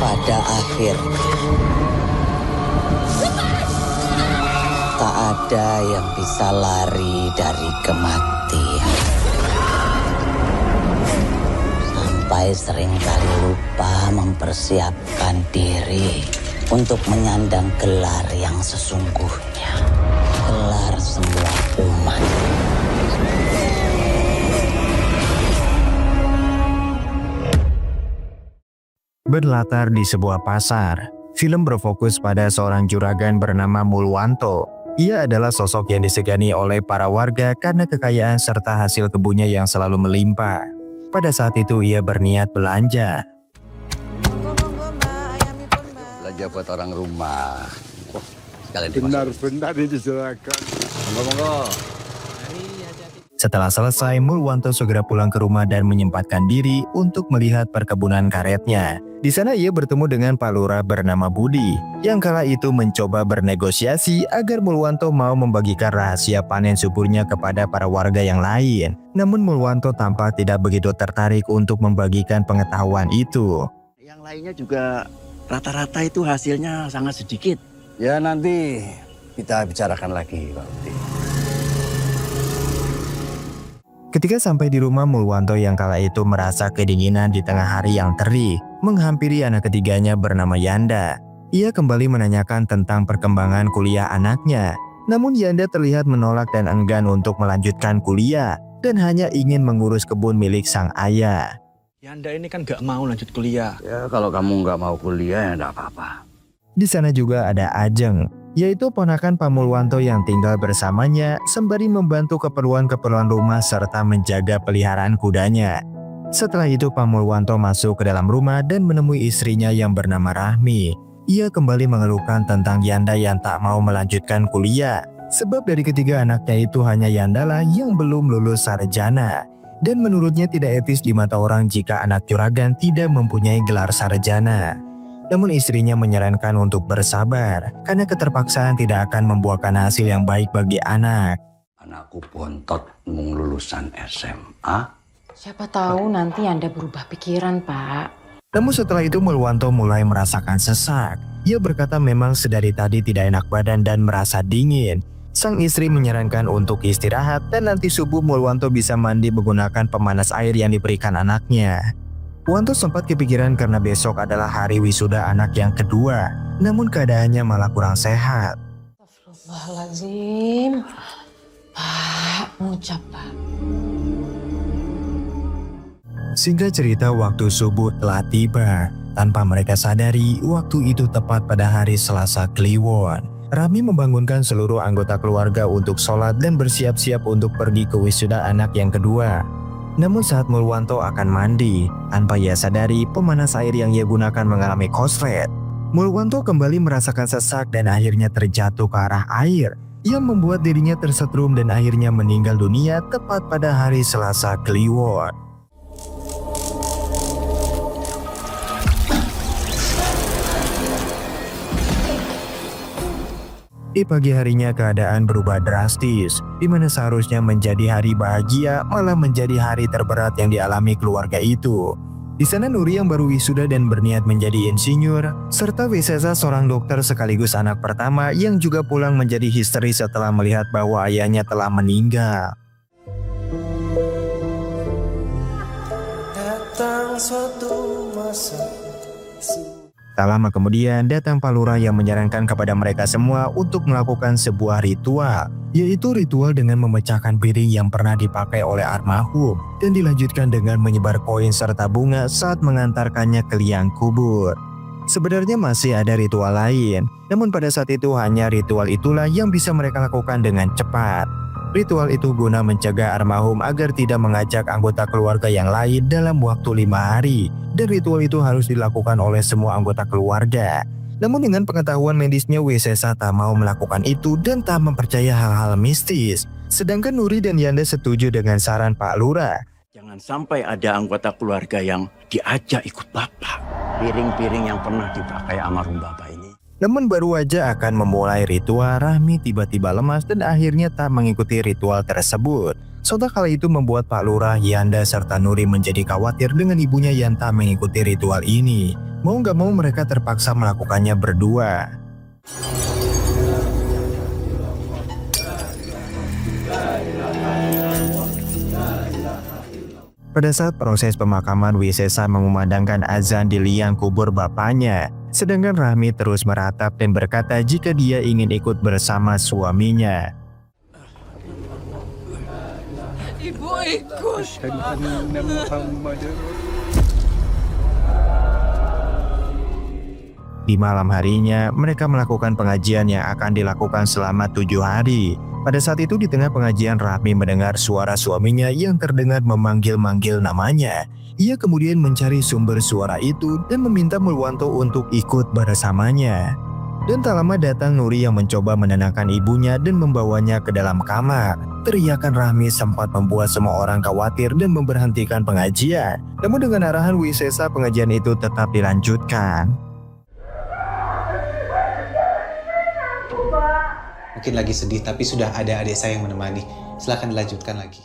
Pada akhirnya, tak ada yang bisa lari dari kematian. Sampai seringkali lupa mempersiapkan diri untuk menyandang gelar yang sesungguhnya. Gelar semua umat. Berlatar di sebuah pasar, film berfokus pada seorang juragan bernama Mulwanto. Ia adalah sosok yang disegani oleh para warga karena kekayaan serta hasil kebunnya yang selalu melimpah. Pada saat itu ia berniat belanja. Belanja buat orang rumah. Sekalian Benar-benar ini silakan. Monggo. Setelah selesai, Mulwanto segera pulang ke rumah dan menyempatkan diri untuk melihat perkebunan karetnya. Di sana ia bertemu dengan Pak Lurah bernama Budi, yang kala itu mencoba bernegosiasi agar Mulwanto mau membagikan rahasia panen suburnya kepada para warga yang lain. Namun Mulwanto tampak tidak begitu tertarik untuk membagikan pengetahuan itu. Yang lainnya juga rata-rata itu hasilnya sangat sedikit. Ya nanti kita bicarakan lagi, Pak Budi. Ketika sampai di rumah, Mulwanto yang kala itu merasa kedinginan di tengah hari yang terik, menghampiri anak ketiganya bernama Yanda. Ia kembali menanyakan tentang perkembangan kuliah anaknya. Namun Yanda terlihat menolak dan enggan untuk melanjutkan kuliah, dan hanya ingin mengurus kebun milik sang ayah. Yanda ini kan gak mau lanjut kuliah. Ya kalau kamu nggak mau kuliah ya nggak apa-apa. Di sana juga ada Ajeng, yaitu ponakan Pak Mulwanto yang tinggal bersamanya sembari membantu keperluan-keperluan rumah serta menjaga peliharaan kudanya. Setelah itu Pak Mulwanto masuk ke dalam rumah dan menemui istrinya yang bernama Rahmi. Ia kembali mengeluhkan tentang Yanda yang tak mau melanjutkan kuliah. Sebab dari ketiga anaknya itu hanya Yandalah yang belum lulus sarjana. Dan menurutnya tidak etis di mata orang jika anak juragan tidak mempunyai gelar sarjana. Namun istrinya menyarankan untuk bersabar, karena keterpaksaan tidak akan membuahkan hasil yang baik bagi anak. Anakku bontot mung lulusan SMA. Siapa tahu nanti Anda berubah pikiran, Pak. Namun setelah itu Mulwanto mulai merasakan sesak. Ia berkata memang sedari tadi tidak enak badan dan merasa dingin. Sang istri menyarankan untuk istirahat dan nanti subuh Mulwanto bisa mandi menggunakan pemanas air yang diberikan anaknya. Wanto sempat kepikiran karena besok adalah hari wisuda anak yang kedua, namun keadaannya malah kurang sehat. Astagfirullahaladzim. Pak, mengucap Pak. Singkat cerita, waktu subuh telah tiba. Tanpa mereka sadari, waktu itu tepat pada hari Selasa Kliwon. Rami membangunkan seluruh anggota keluarga untuk sholat dan bersiap-siap untuk pergi ke wisuda anak yang kedua. Namun saat Mulwanto akan mandi, tanpa ia sadari pemanas air yang ia gunakan mengalami korslet. Mulwanto kembali merasakan sesak dan akhirnya terjatuh ke arah air, yang membuat dirinya tersetrum dan akhirnya meninggal dunia tepat pada hari Selasa Kliwon. Di pagi harinya keadaan berubah drastis, di mana seharusnya menjadi hari bahagia malah menjadi hari terberat yang dialami keluarga itu. Di sana Nuri yang baru wisuda dan berniat menjadi insinyur, serta Wisesa seorang dokter sekaligus anak pertama yang juga pulang menjadi histeris setelah melihat bahwa ayahnya telah meninggal. Datang suatu masa. Tak lama kemudian datang Pak Lurah yang menyarankan kepada mereka semua untuk melakukan sebuah ritual, yaitu ritual dengan memecahkan piring yang pernah dipakai oleh almarhum dan dilanjutkan dengan menyebar koin serta bunga saat mengantarkannya ke liang kubur. Sebenarnya masih ada ritual lain, namun pada saat itu hanya ritual itulah yang bisa mereka lakukan dengan cepat. Ritual itu guna mencegah almarhum agar tidak mengajak anggota keluarga yang lain dalam waktu 5 hari. Dan ritual itu harus dilakukan oleh semua anggota keluarga. Namun dengan pengetahuan medisnya, Wisesa tak mau melakukan itu dan tak mempercaya hal-hal mistis. Sedangkan Nuri dan Yanda setuju dengan saran Pak Lurah. Jangan sampai ada anggota keluarga yang diajak ikut Bapak. Piring-piring yang pernah dipakai almarhum Bapak ini. Namun baru aja akan memulai ritual, Rahmi tiba-tiba lemas dan akhirnya tak mengikuti ritual tersebut. Sontak hal itu membuat Pak Lurah, Yanda, serta Nuri menjadi khawatir dengan ibunya yang tak mengikuti ritual ini. Mau gak mau mereka terpaksa melakukannya berdua. Pada saat proses pemakaman, Wisesa mengumandangkan azan di liang kubur bapaknya. Sedangkan Rahmi terus meratap dan berkata jika dia ingin ikut bersama suaminya. Ibu ikut. Di malam harinya, mereka melakukan pengajian yang akan dilakukan selama 7 hari. Pada saat itu di tengah pengajian, Rahmi mendengar suara suaminya yang terdengar memanggil-manggil namanya. Ia kemudian mencari sumber suara itu dan meminta Mulwanto untuk ikut bersamanya. Dan tak lama datang Nuri yang mencoba menenangkan ibunya dan membawanya ke dalam kamar. Teriakan Rahmi sempat membuat semua orang khawatir dan memberhentikan pengajian. Namun dengan arahan Wisesa, pengajian itu tetap dilanjutkan. Mungkin lagi sedih, tapi sudah ada adik saya yang menemani. Silahkan dilanjutkan lagi.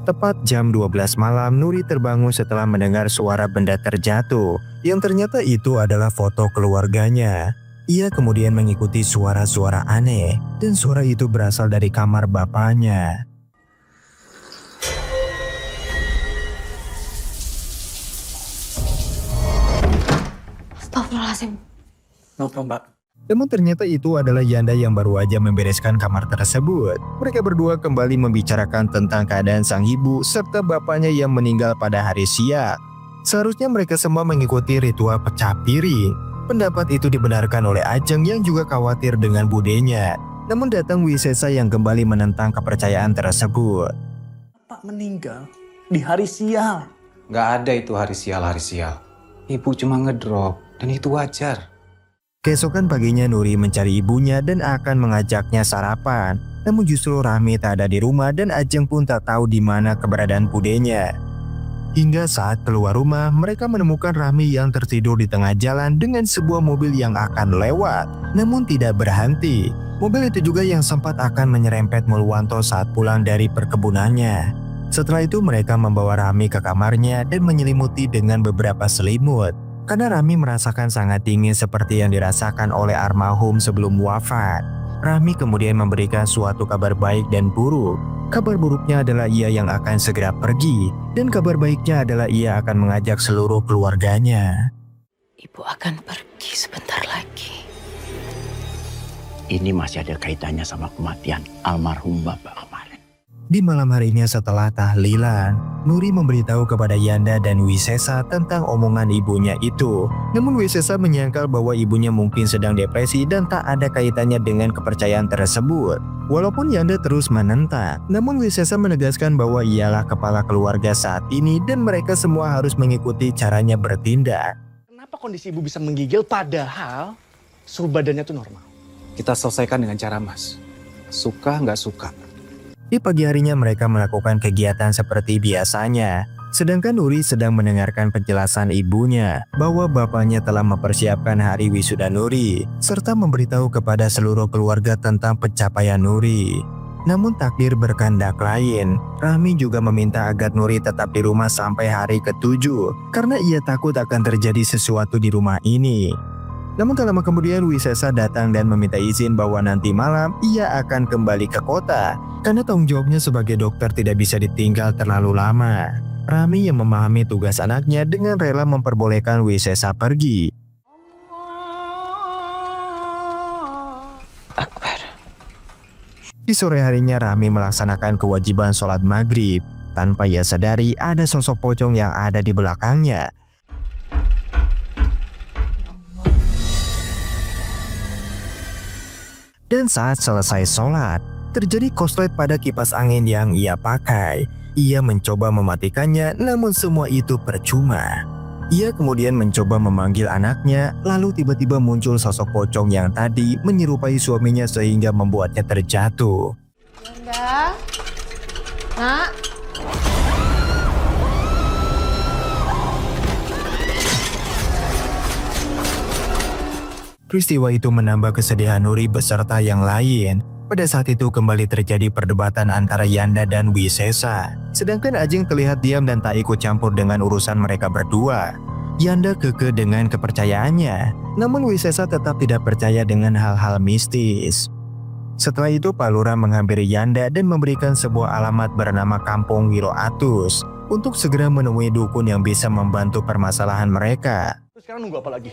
Tepat jam 12 malam, Nuri terbangun setelah mendengar suara benda terjatuh. Yang ternyata itu adalah foto keluarganya. Ia kemudian mengikuti suara-suara aneh, dan suara itu berasal dari kamar bapaknya. Astagfirullahaladzim. Kenapa, Mbak? Namun ternyata itu adalah Yanda yang baru aja membereskan kamar tersebut. Mereka berdua kembali membicarakan tentang keadaan sang ibu serta bapaknya yang meninggal pada hari siang. Seharusnya mereka semua mengikuti ritual pecah piring. Pendapat itu dibenarkan oleh Ajeng yang juga khawatir dengan budenya. Namun datang Wisesa yang kembali menentang kepercayaan tersebut. Pak meninggal di hari sial. Nggak ada itu hari sial. Ibu cuma ngedrop, dan itu wajar. Keesokan paginya Nuri mencari ibunya dan akan mengajaknya sarapan. Namun justru Rahmi tak ada di rumah dan Ajeng pun tak tahu di mana keberadaan budenya. Hingga saat keluar rumah, mereka menemukan Rahmi yang tertidur di tengah jalan dengan sebuah mobil yang akan lewat, namun tidak berhenti. Mobil itu juga yang sempat akan menyerempet Mulwanto saat pulang dari perkebunannya. Setelah itu mereka membawa Rahmi ke kamarnya dan menyelimuti dengan beberapa selimut. Karena Rahmi merasakan sangat dingin seperti yang dirasakan oleh almarhum sebelum wafat. Rahmi kemudian memberikan suatu kabar baik dan buruk. Kabar buruknya adalah ia yang akan segera pergi, dan kabar baiknya adalah ia akan mengajak seluruh keluarganya. Ibu akan pergi sebentar lagi. Ini masih ada kaitannya sama kematian almarhum Bapak kemarin. Di malam harinya setelah tahlilan, Nuri memberitahu kepada Yanda dan Wisesa tentang omongan ibunya itu. Namun Wisesa menyangkal bahwa ibunya mungkin sedang depresi dan tak ada kaitannya dengan kepercayaan tersebut. Walaupun Yanda terus menentang, namun Wisesa menegaskan bahwa ialah kepala keluarga saat ini dan mereka semua harus mengikuti caranya bertindak. Kenapa kondisi ibu bisa menggigil padahal suhu badannya tuh normal? Kita selesaikan dengan cara Mas. Suka nggak suka. Di pagi harinya mereka melakukan kegiatan seperti biasanya. Sedangkan Nuri sedang mendengarkan penjelasan ibunya bahwa bapaknya telah mempersiapkan hari wisuda Nuri serta memberitahu kepada seluruh keluarga tentang pencapaian Nuri. Namun takdir berkehendak lain. Rahmi juga meminta agar Nuri tetap di rumah sampai hari ke-7 karena ia takut akan terjadi sesuatu di rumah ini. Namun tak lama kemudian Wisesa datang dan meminta izin bahwa nanti malam ia akan kembali ke kota karena tanggung jawabnya sebagai dokter tidak bisa ditinggal terlalu lama. Rahmi yang memahami tugas anaknya dengan rela memperbolehkan Wisesa pergi. Akbar. Di sore harinya Rahmi melaksanakan kewajiban sholat maghrib. Tanpa ia sadari ada sosok pocong yang ada di belakangnya. Dan saat selesai sholat, terjadi korslet pada kipas angin yang ia pakai. Ia mencoba mematikannya, namun semua itu percuma. Ia kemudian mencoba memanggil anaknya, lalu tiba-tiba muncul sosok pocong yang tadi menyerupai suaminya sehingga membuatnya terjatuh. Yanda, Nak. Peristiwa itu menambah kesedihan Nuri beserta yang lain. Pada saat itu kembali terjadi perdebatan antara Yanda dan Wisesa. Sedangkan Ajeng terlihat diam dan tak ikut campur dengan urusan mereka berdua. Yanda kekeh dengan kepercayaannya, namun Wisesa tetap tidak percaya dengan hal-hal mistis. Setelah itu Pak Lurah menghampiri Yanda dan memberikan sebuah alamat bernama Kampung Wiroatus untuk segera menemui dukun yang bisa membantu permasalahan mereka. Sekarang nunggu apa lagi?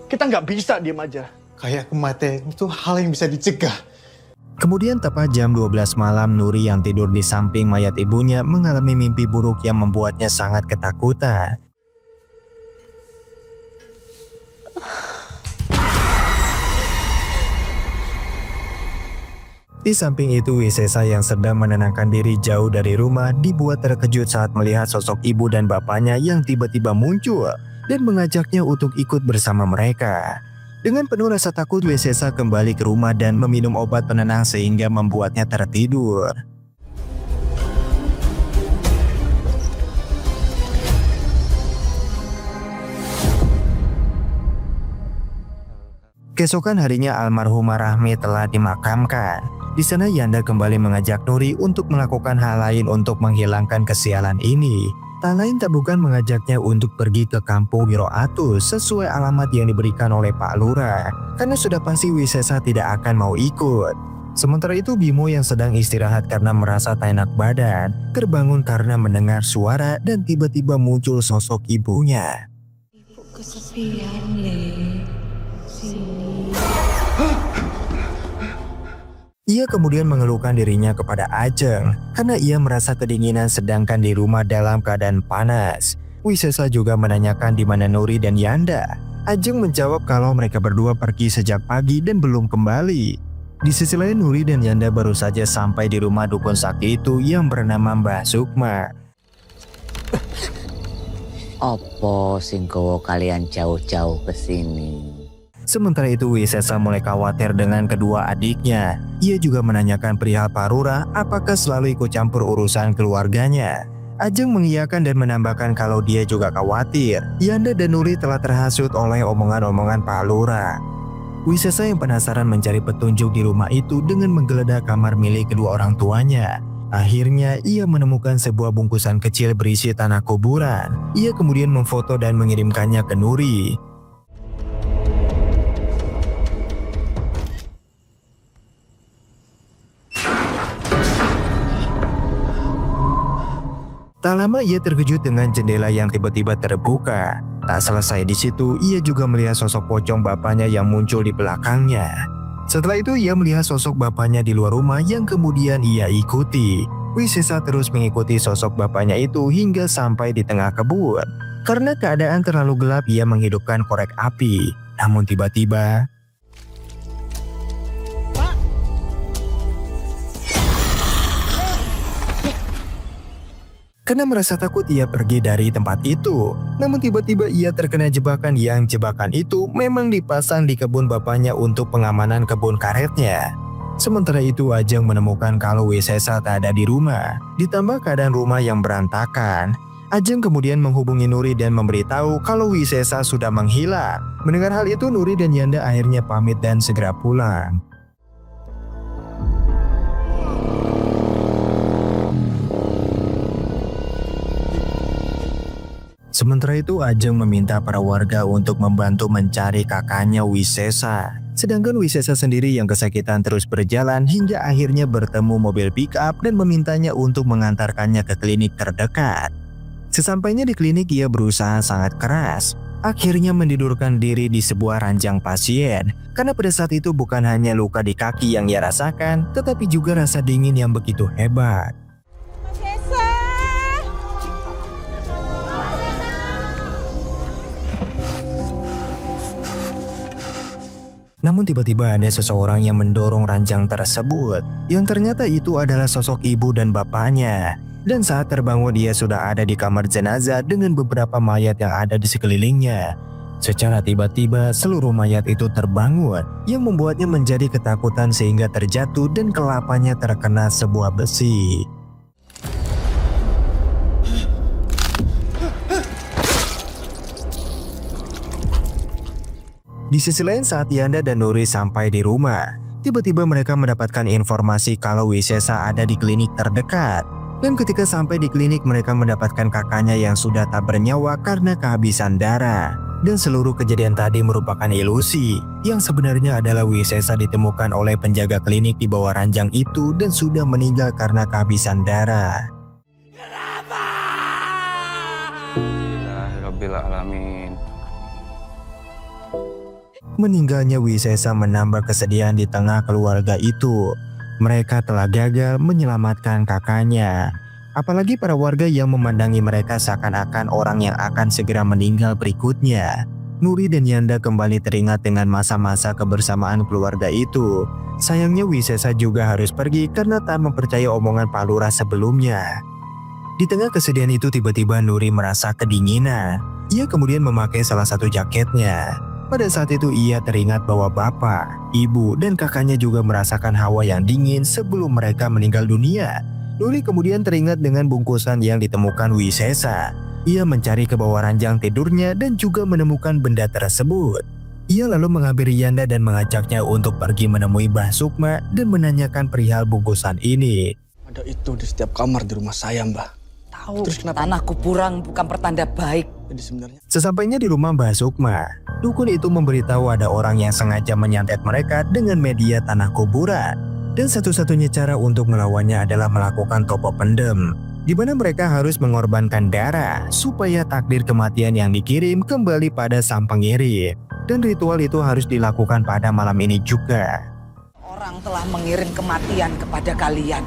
Kita nggak bisa diam aja. Kayak kematian itu hal yang bisa dicegah. Kemudian tepat jam 12 malam, Nuri yang tidur di samping mayat ibunya mengalami mimpi buruk yang membuatnya sangat ketakutan. Di samping itu, Wisesa yang sedang menenangkan diri jauh dari rumah dibuat terkejut saat melihat sosok ibu dan bapaknya yang tiba-tiba muncul dan mengajaknya untuk ikut bersama mereka. Dengan penuh rasa takut, Wisesa kembali ke rumah dan meminum obat penenang sehingga membuatnya tertidur. Keesokan harinya almarhumah Rahmi telah dimakamkan. Di sana Yanda kembali mengajak Nuri untuk melakukan hal lain untuk menghilangkan kesialan ini. Tak lain tak bukan mengajaknya untuk pergi ke kampung Wiroatus sesuai alamat yang diberikan oleh Pak Lurah. Karena sudah pasti Wisesa tidak akan mau ikut. Sementara itu Bimo yang sedang istirahat karena merasa tak enak badan, terbangun karena mendengar suara dan tiba-tiba muncul sosok ibunya. Ibu kesepian, Le. Sini. Ia kemudian mengeluhkan dirinya kepada Ajeng karena ia merasa kedinginan sedangkan di rumah dalam keadaan panas. Wisesa juga menanyakan di mana Nuri dan Yanda. Ajeng menjawab kalau mereka berdua pergi sejak pagi dan belum kembali. Di sisi lain Nuri dan Yanda baru saja sampai di rumah dukun sakti itu yang bernama Mbah Sukma. Opo sing gowo kalian jauh-jauh ke sini? Sementara itu Wisesa mulai khawatir dengan kedua adiknya. Ia juga menanyakan perihal Pak Lurah apakah selalu ikut campur urusan keluarganya. Ajeng mengiyakan dan menambahkan kalau dia juga khawatir Yanda dan Nuri telah terhasut oleh omongan-omongan Pak Lurah. Wisesa yang penasaran mencari petunjuk di rumah itu dengan menggeledah kamar milik kedua orang tuanya. Akhirnya ia menemukan sebuah bungkusan kecil berisi tanah kuburan. Ia kemudian memfoto dan mengirimkannya ke Nuri. Tak lama ia terkejut dengan jendela yang tiba-tiba terbuka. Tak selesai di situ, ia juga melihat sosok pocong bapaknya yang muncul di belakangnya. Setelah itu ia melihat sosok bapaknya di luar rumah yang kemudian ia ikuti. Wisesa terus mengikuti sosok bapaknya itu hingga sampai di tengah kebun. Karena keadaan terlalu gelap, ia menghidupkan korek api. Namun tiba-tiba karena merasa takut ia pergi dari tempat itu. Namun tiba-tiba ia terkena jebakan yang jebakan itu memang dipasang di kebun bapaknya untuk pengamanan kebun karetnya. Sementara itu Ajeng menemukan kalau Wisesa tak ada di rumah. Ditambah keadaan rumah yang berantakan. Ajeng kemudian menghubungi Nuri dan memberitahu kalau Wisesa sudah menghilang. Mendengar hal itu Nuri dan Yanda akhirnya pamit dan segera pulang. Sementara itu Ajeng meminta para warga untuk membantu mencari kakaknya Wisesa. Sedangkan Wisesa sendiri yang kesakitan terus berjalan hingga akhirnya bertemu mobil pick-up dan memintanya untuk mengantarkannya ke klinik terdekat. Sesampainya di klinik ia berusaha sangat keras. Akhirnya menidurkan diri di sebuah ranjang pasien. Karena pada saat itu bukan hanya luka di kaki yang ia rasakan, tetapi juga rasa dingin yang begitu hebat. Namun tiba-tiba ada seseorang yang mendorong ranjang tersebut, yang ternyata itu adalah sosok ibu dan bapaknya. Dan saat terbangun dia sudah ada di kamar jenazah dengan beberapa mayat yang ada di sekelilingnya. Secara tiba-tiba seluruh mayat itu terbangun, yang membuatnya menjadi ketakutan sehingga terjatuh dan kelapanya terkena sebuah besi. Di sisi lain saat Yanda dan Nuri sampai di rumah, Tiba-tiba mereka mendapatkan informasi kalau Wisesa ada di klinik terdekat. Dan ketika sampai di klinik mereka mendapatkan kakaknya yang sudah tak bernyawa karena kehabisan darah. Dan seluruh kejadian tadi merupakan ilusi. Yang sebenarnya adalah Wisesa ditemukan oleh penjaga klinik di bawah ranjang itu dan sudah meninggal karena kehabisan darah. Alhamdulillahirrabbilalamin. Meninggalnya Wisesa menambah kesedihan di tengah keluarga itu. Mereka telah gagal menyelamatkan kakaknya. Apalagi para warga yang memandangi mereka seakan-akan orang yang akan segera meninggal berikutnya. Nuri dan Yanda kembali teringat dengan masa-masa kebersamaan keluarga itu. Sayangnya Wisesa juga harus pergi karena tak mempercayai omongan Pak Lurah sebelumnya. Di tengah kesedihan itu tiba-tiba Nuri merasa kedinginan. Ia kemudian memakai salah satu jaketnya. Pada saat itu ia teringat bahwa bapak, ibu, dan kakaknya juga merasakan hawa yang dingin sebelum mereka meninggal dunia. Nuri kemudian teringat dengan bungkusan yang ditemukan Wisesa. Ia mencari ke bawah ranjang tidurnya dan juga menemukan benda tersebut. Ia lalu menghampiri Yanda dan mengajaknya untuk pergi menemui Mbah Sukma dan menanyakan perihal bungkusan ini. Ada itu di setiap kamar di rumah saya, Mbah. Tahu, tanah kuburan bukan pertanda baik. Jadi sebenarnya Sesampainya di rumah Mbah Sukma, dukun itu memberitahu ada orang yang sengaja menyantet mereka dengan media tanah kuburan. Dan satu-satunya cara untuk melawannya adalah melakukan topo pendem, di mana mereka harus mengorbankan darah supaya takdir kematian yang dikirim kembali pada sang pengirim. Dan ritual itu harus dilakukan pada malam ini juga. Orang telah mengirim kematian kepada kalian.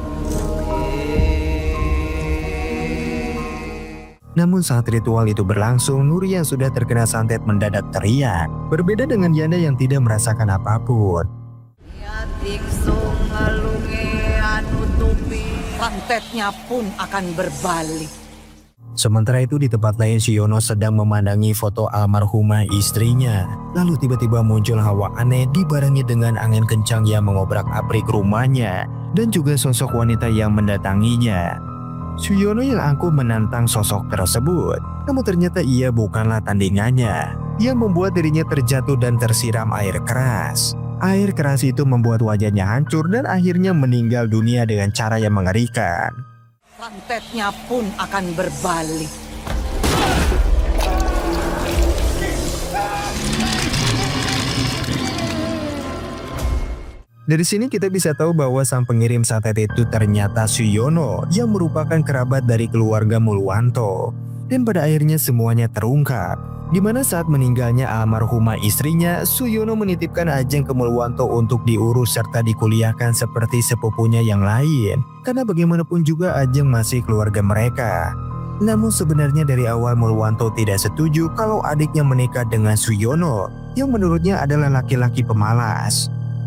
Namun saat ritual itu berlangsung, Nuri yang sudah terkena santet mendadak teriak. Berbeda dengan Yanda yang tidak merasakan apapun. Santetnya pun akan berbalik. Sementara itu di tempat lain Siono sedang memandangi foto almarhumah istrinya. Lalu tiba-tiba muncul hawa aneh dibarengi dengan angin kencang yang mengobrak-abrik rumahnya. Dan juga sosok wanita yang mendatanginya. Siono yang angkuh menantang sosok tersebut. Namun ternyata ia bukanlah tandingannya. Yang membuat dirinya terjatuh dan tersiram air keras. Air keras itu membuat wajahnya hancur dan akhirnya meninggal dunia dengan cara yang mengerikan. Santetnya pun akan berbalik. Dari sini kita bisa tahu bahwa sang pengirim santet itu ternyata Suyono yang merupakan kerabat dari keluarga Mulwanto. Dan pada akhirnya semuanya terungkap. Di mana saat meninggalnya almarhumah istrinya, Suyono menitipkan Ajeng ke Mulwanto untuk diurus serta dikuliahkan seperti sepupunya yang lain. Karena bagaimanapun juga Ajeng masih keluarga mereka. Namun sebenarnya dari awal Mulwanto tidak setuju kalau adiknya menikah dengan Suyono, yang menurutnya adalah laki-laki pemalas.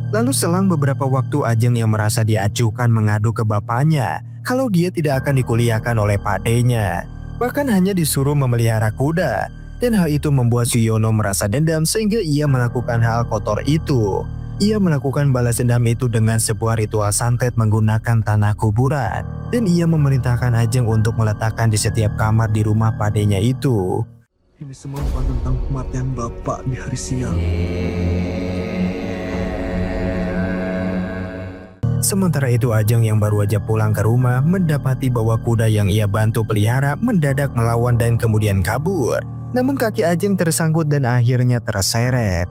Lalu selang beberapa waktu Ajeng yang merasa diacuhkan mengadu ke bapaknya kalau dia tidak akan dikuliahkan oleh pakdenya. Bahkan hanya disuruh memelihara kuda. Dan hal itu membuat Suyono merasa dendam sehingga ia melakukan hal kotor itu. Ia melakukan balas dendam itu dengan sebuah ritual santet menggunakan tanah kuburan. Dan ia memerintahkan Ajeng untuk meletakkan di setiap kamar di rumah padenya itu. Ini semua bukan tentang kematian Bapak di hari siang. Sementara itu Ajeng yang baru aja pulang ke rumah mendapati bahwa kuda yang ia bantu pelihara mendadak melawan dan kemudian kabur. Namun kaki Ajeng tersangkut dan akhirnya terseret.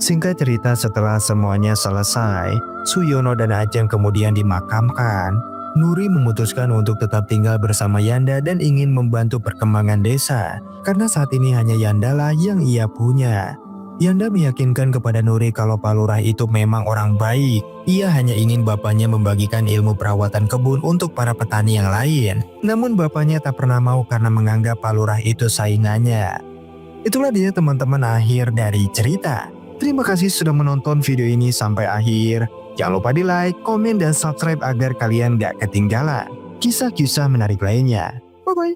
Singkat cerita setelah semuanya selesai, Suyono dan Ajeng kemudian dimakamkan. Nuri memutuskan untuk tetap tinggal bersama Yanda dan ingin membantu perkembangan desa. Karena saat ini hanya Yandalah yang ia punya. Yanda meyakinkan kepada Nuri kalau Pak Lurah itu memang orang baik. Ia hanya ingin bapaknya membagikan ilmu perawatan kebun untuk para petani yang lain. Namun bapaknya tak pernah mau karena menganggap Pak Lurah itu saingannya. Itulah dia teman-teman akhir dari cerita. Terima kasih sudah menonton video ini sampai akhir. Jangan lupa di like, komen, dan subscribe agar kalian gak ketinggalan kisah-kisah menarik lainnya. Bye-bye.